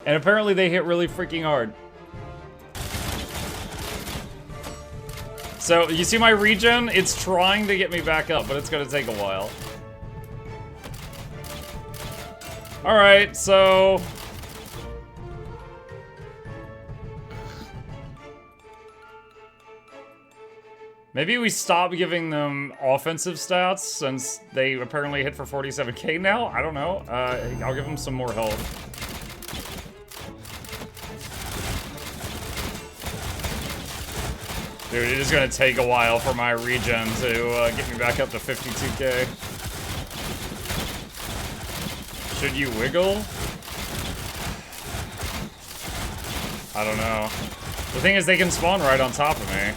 And apparently they hit really freaking hard. So, you see my regen? It's trying to get me back up, but it's gonna take a while. Alright, so... maybe we stop giving them offensive stats since they apparently hit for 47k now? I don't know. I'll give them some more health. Dude, it is gonna take a while for my regen to get me back up to 52k. Should you wiggle? I don't know. The thing is, they can spawn right on top of me.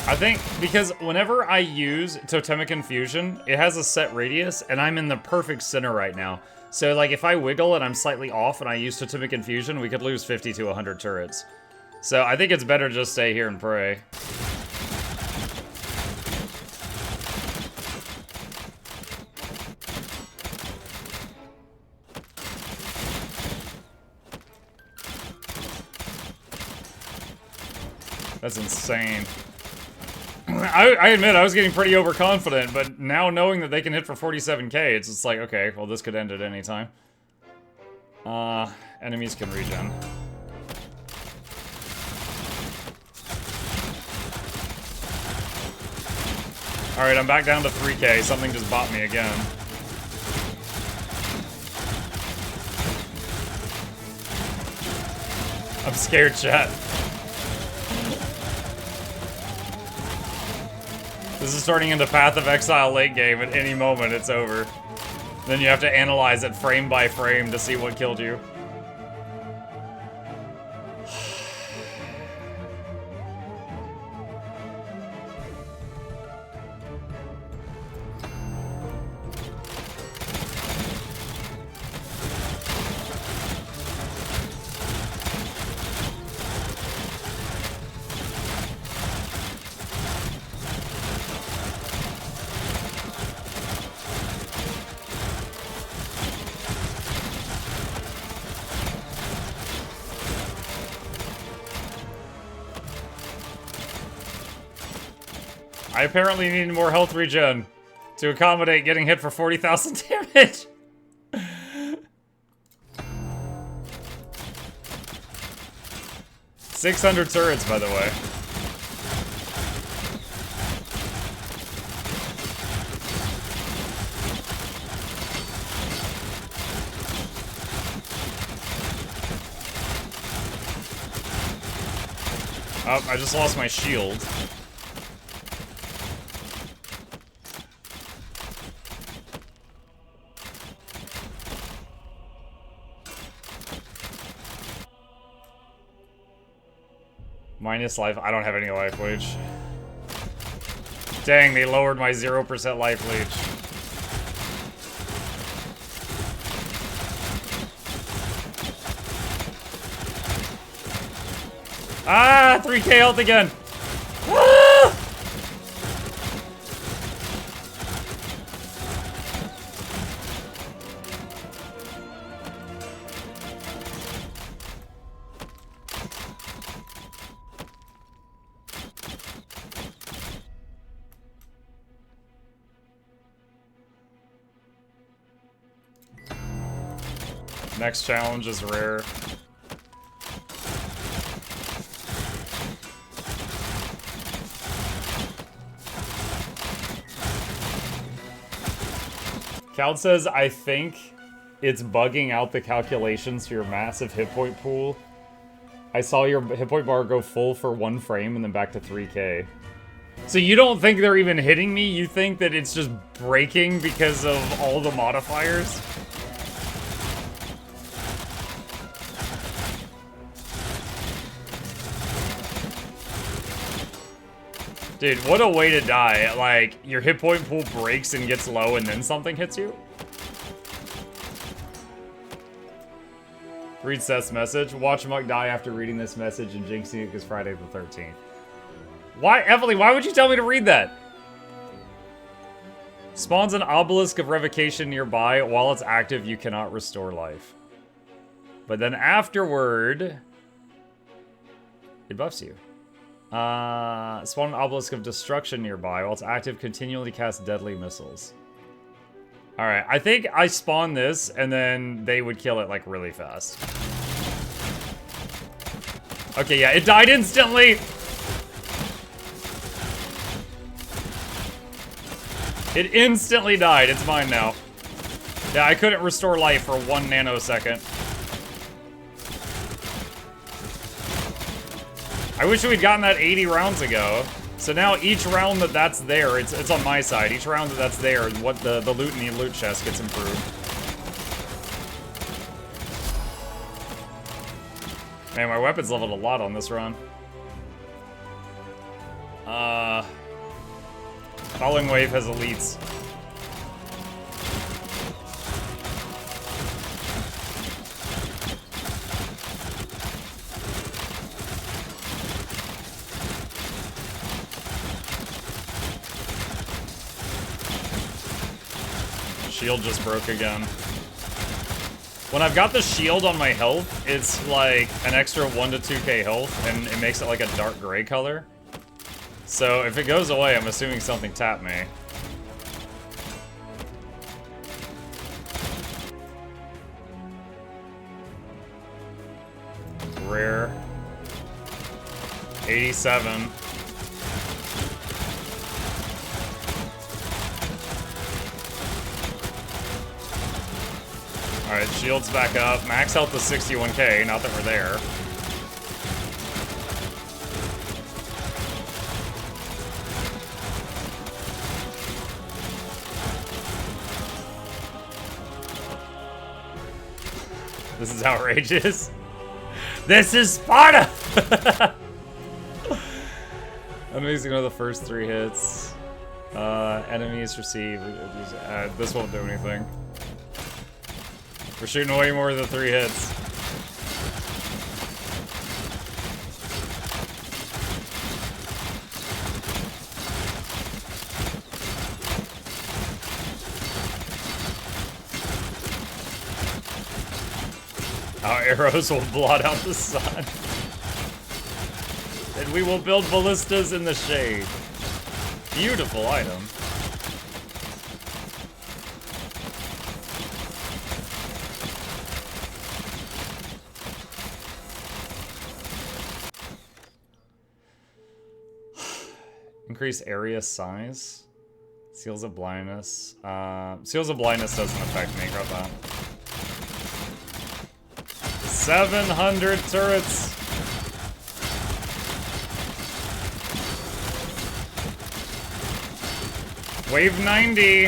I think because whenever I use Totemic Infusion, it has a set radius, and I'm in the perfect center right now. So, like, if I wiggle and I'm slightly off and I use Totemic Infusion, we could lose 50 to 100 turrets. So, I think it's better to just stay here and pray. That's insane. I admit, I was getting pretty overconfident, but now knowing that they can hit for 47k, it's just like, okay, well, this could end at any time. Enemies can regen. Alright, I'm back down to 3k. Something just bought me again. I'm scared, chat. This is turning into Path of Exile late game. At any moment, it's over. Then you have to analyze it frame by frame to see what killed you. I apparently need more health regen to accommodate getting hit for 40,000 damage. 600 turrets, by the way. Oh, I just lost my shield. Minus life. I don't have any life leech. Dang, they lowered my 0% life leech. Ah! 3k health again! Ah! Next challenge is rare. Cal says, I think it's bugging out the calculations for your massive hit point pool. I saw your hit point bar go full for 1 frame and then back to 3k. So you don't think they're even hitting me? You think that it's just breaking because of all the modifiers? Dude, what a way to die. Like, your hit point pool breaks and gets low and then something hits you? Read Seth's message. Watch Muck die after reading this message and jinxing it because Friday the 13th. Why, Evelyn, why would you tell me to read that? Spawns an obelisk of revocation nearby. While it's active, you cannot restore life. But then afterward, it buffs you. Spawn an obelisk of destruction nearby. While it's active, continually cast deadly missiles. Alright, I think I spawn this, and then they would kill it, like, really fast. Okay, yeah, it died instantly! It instantly died. It's mine now. Yeah, I couldn't restore life for 1 nanosecond. I wish we'd gotten that 80 rounds ago. So now each round that's there, it's on my side. Each round that's there, what the loot in the loot chest gets improved. Man, my weapons leveled a lot on this run. Following wave has elites. Shield just broke again. When I've got the shield on my health, it's like an extra 1 to 2k health, and it makes it like a dark gray color. So if it goes away, I'm assuming something tapped me. Rare. 87. Alright, shield's back up. Max health is 61k, not that we're there. This is outrageous. This is Sparta! Amazing are the first 3 hits. Enemies receive. This won't do anything. We're shooting way more than 3 hits. Our arrows will blot out the sun. And we will build ballistas in the shade. Beautiful item. Increase area size. Seals of blindness. Seals of blindness doesn't affect me. Grab that. 700 turrets. Wave 90.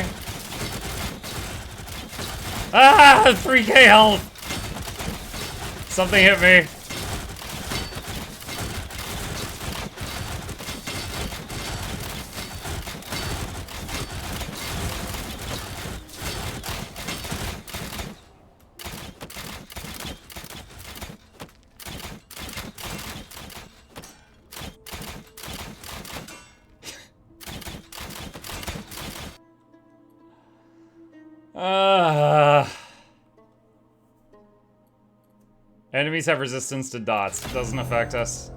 Ah, 3k health. Something hit me. Enemies have resistance to dots. It doesn't affect us.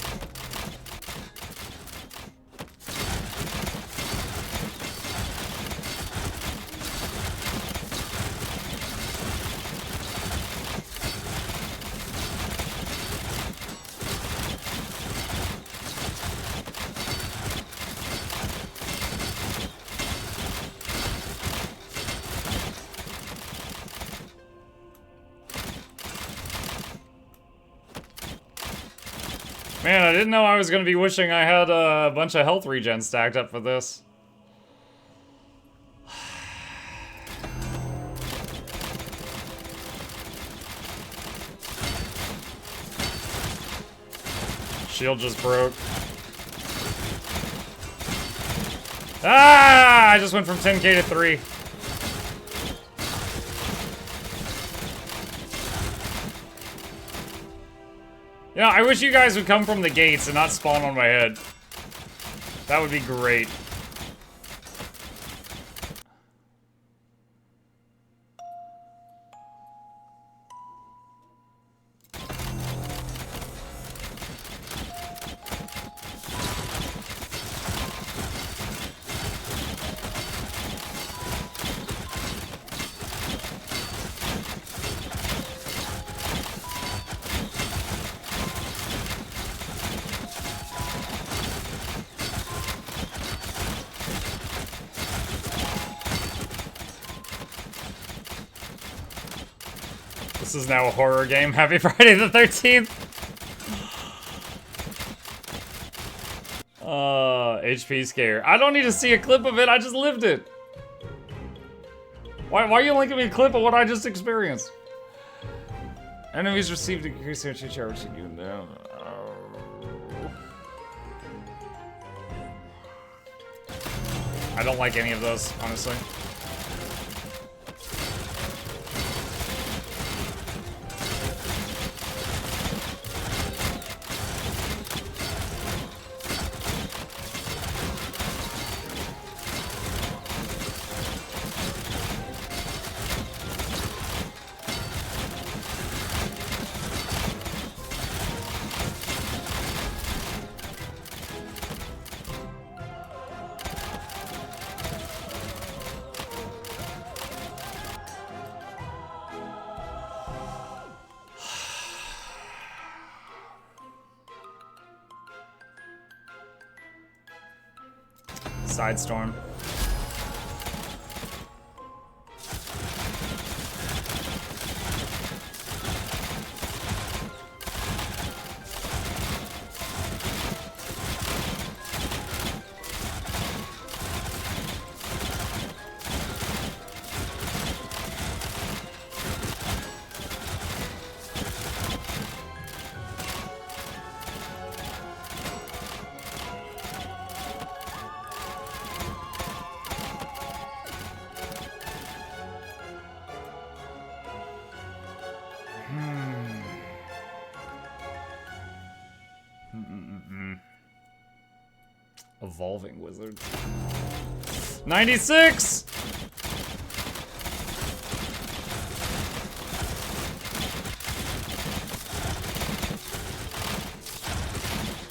Man, I didn't know I was going to be wishing I had a bunch of health regen stacked up for this. Shield just broke. Ah! I just went from 10k to 3. You know, I wish you guys would come from the gates and not spawn on my head. That would be great. This is now a horror game. Happy Friday the 13th. HP scare. I don't need to see a clip of it. I just lived it. Why are you linking me a clip of what I just experienced? Enemies received increased energy charge. I don't like any of those, honestly. Sidestorm. Evolving wizard. 96!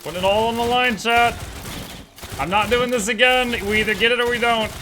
Put it all on the line, chat. I'm not doing this again. We either get it or we don't.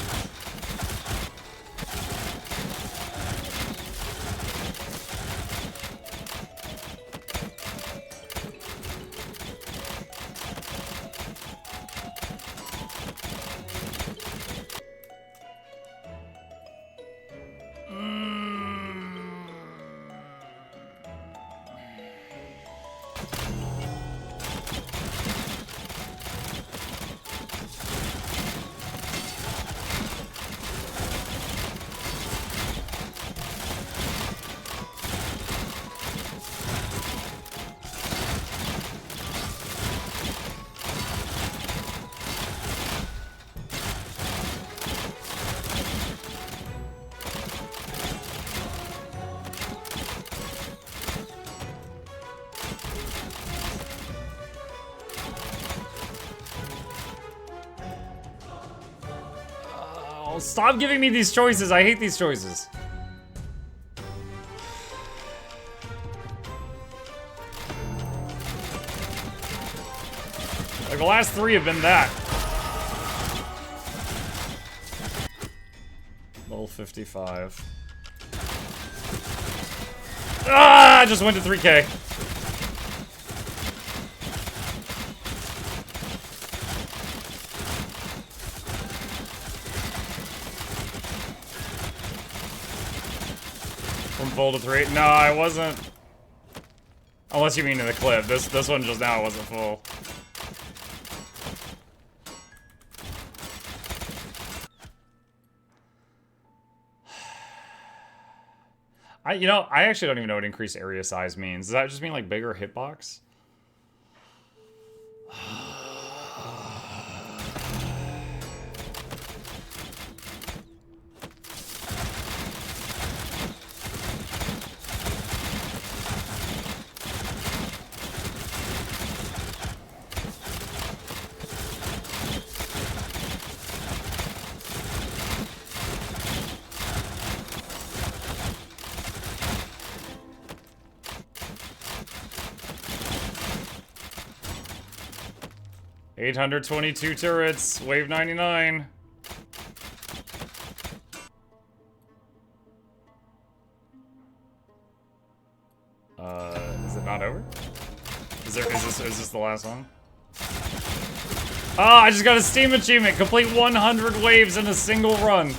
Stop giving me these choices. I hate these choices. Like, the last three have been that. Level 55. Ah! I just went to 3K. Full to 3. No, I wasn't. Unless you mean in the clip. This one just now wasn't full. I actually don't even know what increased area size means. Does that just mean like bigger hitbox? 822 turrets, wave 99. Is it not over? Is this the last one? Ah, I just got a Steam achievement. Complete 100 waves in a single run.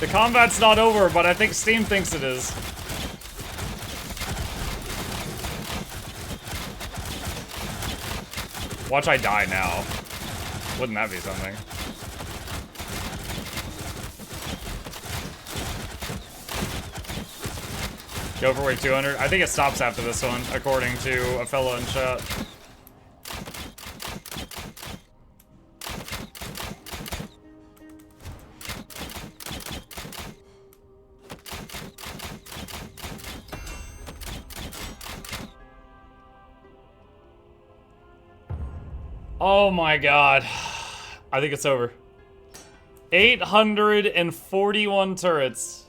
The combat's not over, but I think Steam thinks it is. Watch I die now. Wouldn't that be something? Go overweight 200. I think it stops after this one, according to a fellow in chat. Oh my god. I think it's over. 841 turrets.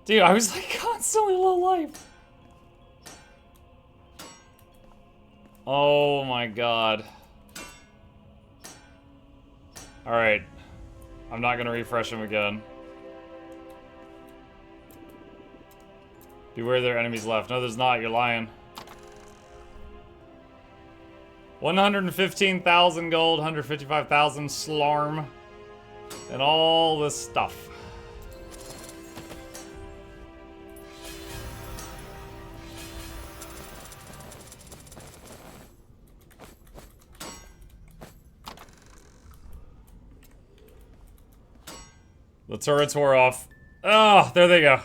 Dude, I was like constantly low life. Oh my god. Alright. I'm not gonna refresh him again. Beware there are enemies left. No, there's not. You're lying. 115,000 gold, 155,000 slarm, and all this stuff. The turrets wore off. Oh, there they go.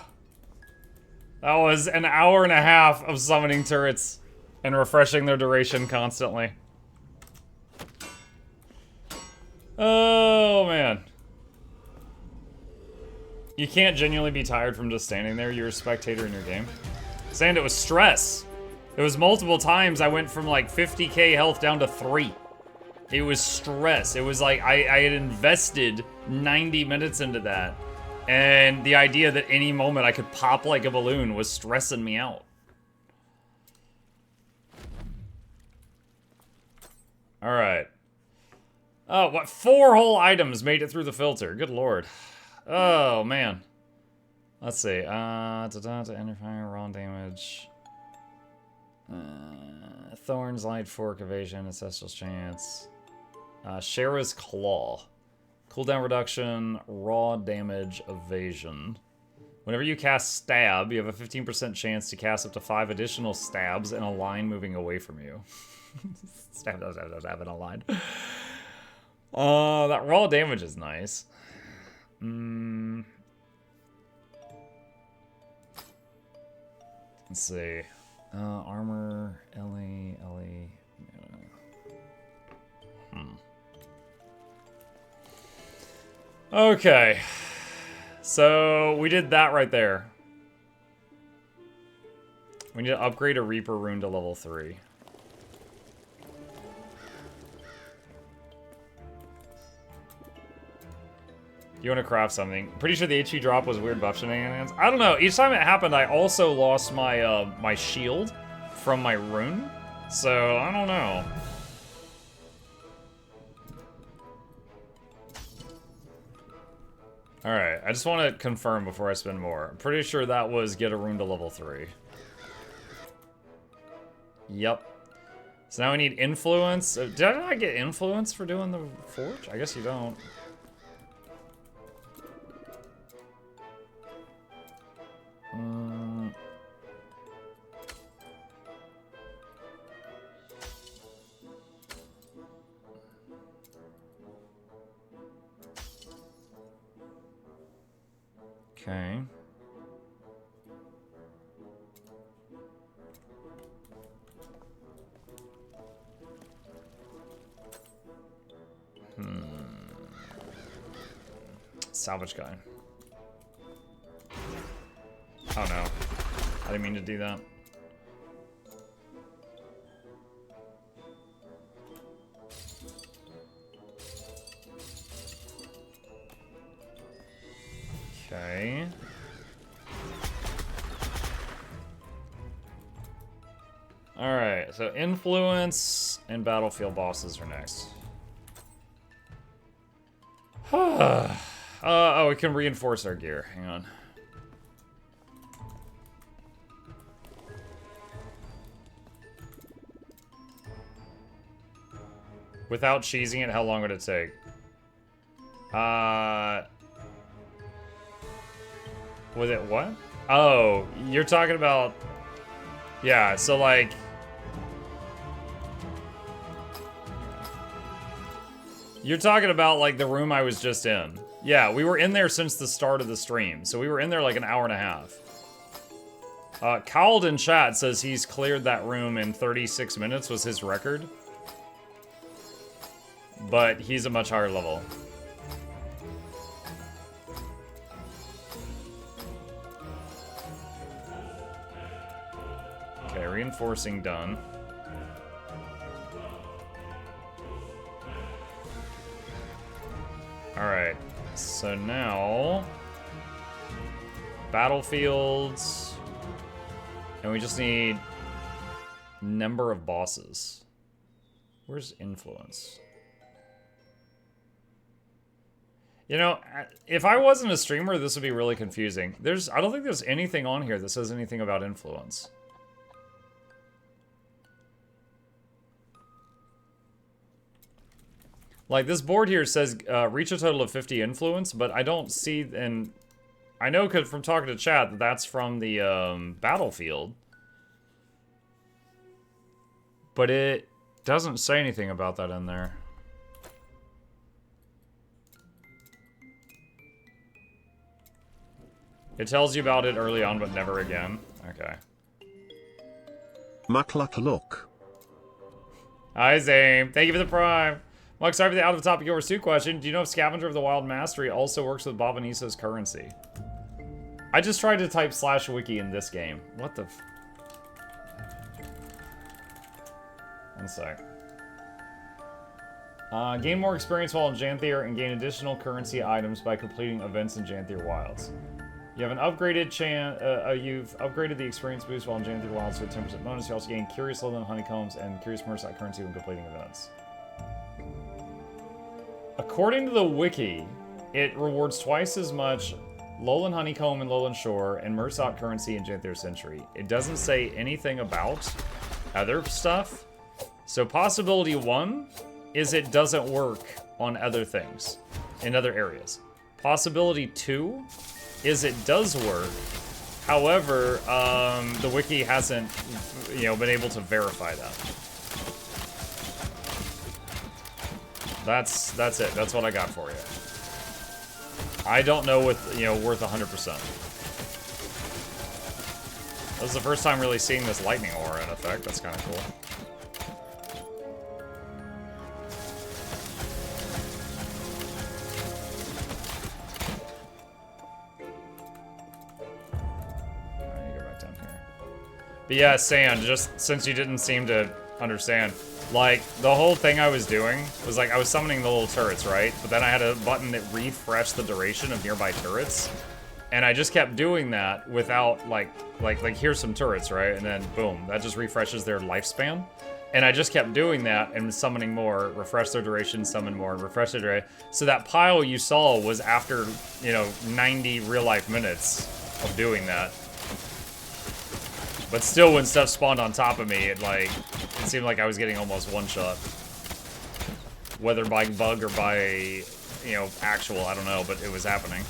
That was an hour and a half of summoning turrets and refreshing their duration constantly. Oh, man. You can't genuinely be tired from just standing there. You're a spectator in your game. Saying it was stress. It was multiple times I went from like 50k health down to 3. It was stress. It was like I had invested 90 minutes into that. And the idea that any moment I could pop like a balloon was stressing me out. Alright. Oh, what? 4 whole items made it through the filter. Good lord. Oh, man. Let's see. To enter fire, raw damage. Thorns, light fork, evasion, ancestral's chance. Shara's claw. Cooldown reduction, raw damage, evasion. Whenever you cast stab, you have a 15% chance to cast up to 5 additional stabs in a line moving away from you. Stab in a line. That raw damage is nice. Let's see. Armor, Ellie. Okay. So, we did that right there. We need to upgrade a Reaper rune to level 3. You want to craft something. Pretty sure the HP drop was weird buff shenanigans. I don't know. Each time it happened, I also lost my my shield from my rune. So, I don't know. Alright, I just want to confirm before I spend more. I'm pretty sure that was get a rune to level 3. Yep. So now we need influence. Did I not get influence for doing the forge? I guess you don't. Okay. Salvage guy. Oh no. I didn't mean to do that. Okay. Alright, so influence and battlefield bosses are next. Oh, we can reinforce our gear. Hang on. Without cheesing it, how long would it take? Was it what? Oh, you're talking about... Yeah, so like... You're talking about like the room I was just in. Yeah, we were in there since the start of the stream. So we were in there like an hour and a half. Cowled in chat says he's cleared that room in 36 minutes was his record. But he's a much higher level. Okay, reinforcing done. Alright, so now... Battlefields... And we just need... Number of bosses. Where's influence? You know, if I wasn't a streamer, this would be really confusing. I don't think there's anything on here that says anything about influence. Like, this board here says reach a total of 50 influence, but I don't see, and I know from talking to chat that that's from the battlefield. But it doesn't say anything about that in there. It tells you about it early on, but never again. Okay. Mukluk. Hi, Zame. Thank you for the prime. Mike, sorry for the out-of-topic Yours 2 question. Do you know if Scavenger of the Wild Mastery also works with Bobaniso's currency? I just tried to type /wiki in this game. What the f... One sec. Gain more experience while in Janthier and gain additional currency items by completing events in Janthier Wilds. You have an upgraded you've upgraded the experience boost while in Janthier Wilds to a 10% bonus. You also gain Curious Lowland Honeycombs and Curious Mercite currency when completing events. According to the wiki, it rewards twice as much Lowland Honeycomb and Lowland Shore and Mercite currency in Janthier Century. It doesn't say anything about other stuff. So possibility 1 is it doesn't work on other things, in other areas. Possibility 2 is it does work. However, the wiki hasn't, been able to verify that. That's it. That's what I got for you. I don't know with, worth 100%. This is the first time really seeing this lightning aura in effect. That's kind of cool. But yeah, Sand, just since you didn't seem to understand, like, the whole thing I was doing was, like, I was summoning the little turrets, right? But then I had a button that refreshed the duration of nearby turrets. And I just kept doing that without, like, here's some turrets, right? And then, boom, that just refreshes their lifespan. And I just kept doing that and summoning more, refresh their duration, summon more, and refresh their duration. So that pile you saw was after, 90 real-life minutes of doing that. But still, when stuff spawned on top of me, it seemed like I was getting almost one-shot. Whether by bug or by, actual, I don't know, but it was happening.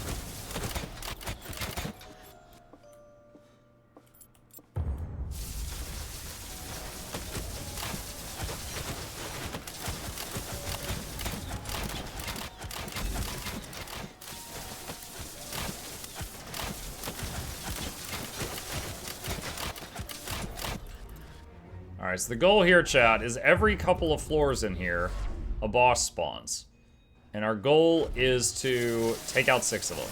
Alright, so the goal here, chat, is every couple of floors in here, a boss spawns. And our goal is to take out 6 of them.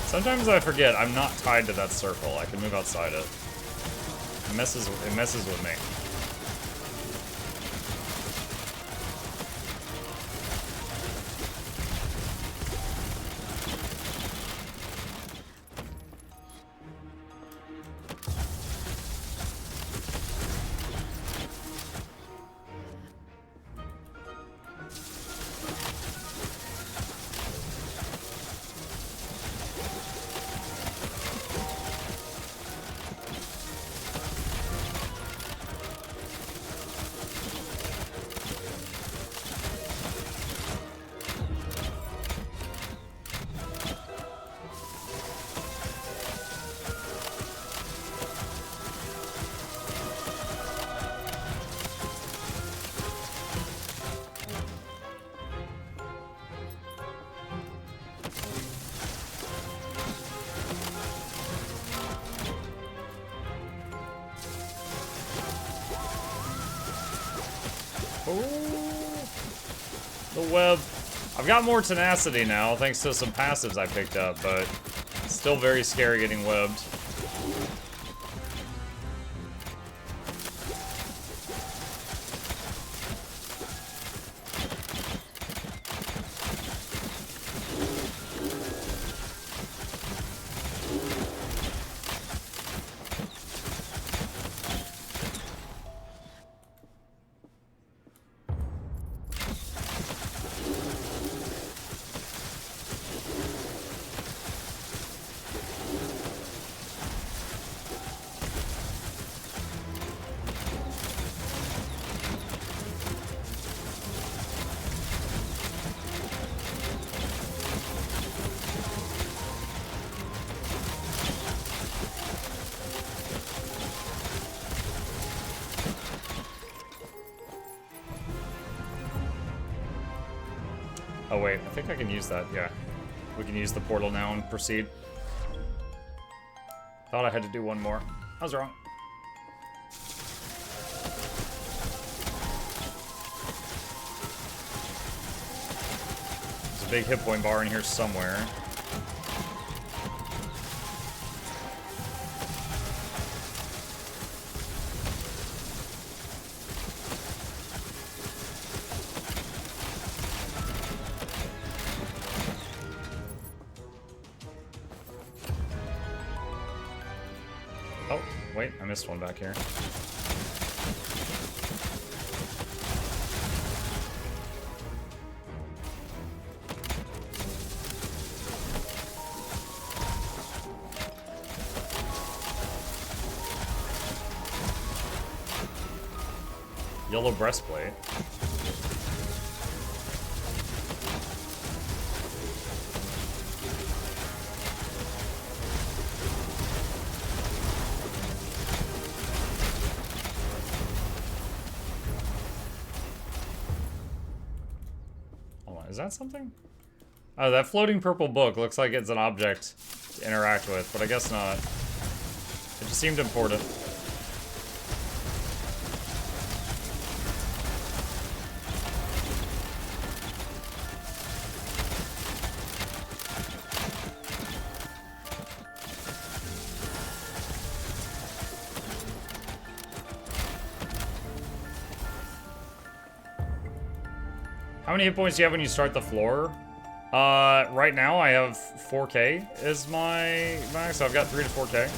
Sometimes I forget I'm not tied to that circle. I can move outside it. It messes with me. Oh, the web. I've got more tenacity now, thanks to some passives I picked up, but it's still very scary getting webbed. Oh wait, I think I can use that, yeah. We can use the portal now and proceed. Thought I had to do one more. I was wrong. There's a big hit point bar in here somewhere. Oh, wait, I missed one back here. Yellow breastplate. Is that something? Oh, that floating purple book looks like it's an object to interact with, but I guess not. It just seemed important. How many hit points do you have when you start the floor? Right now I have 4k is my max, so I've got 3 to 4k.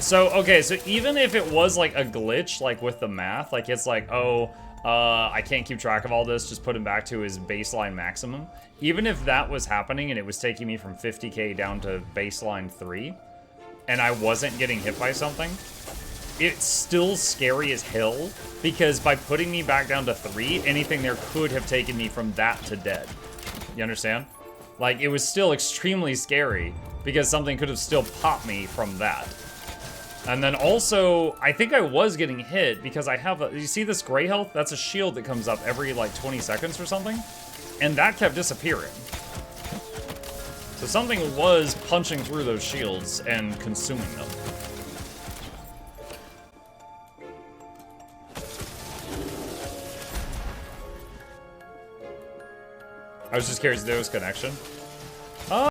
So, okay, so even if it was like a glitch, like with the math, like it's like, oh, I can't keep track of all this, just put him back to his baseline maximum. Even if that was happening and it was taking me from 50k down to baseline 3, and I wasn't getting hit by something, it's still scary as hell, because by putting me back down to 3, anything there could have taken me from that to dead. You understand? Like, it was still extremely scary, because something could have still popped me from that. And then also, I think I was getting hit, because I have a... You see this gray health? That's a shield that comes up every, like, 20 seconds or something. And that kept disappearing. So something was punching through those shields and consuming them. I was just curious if there was connection.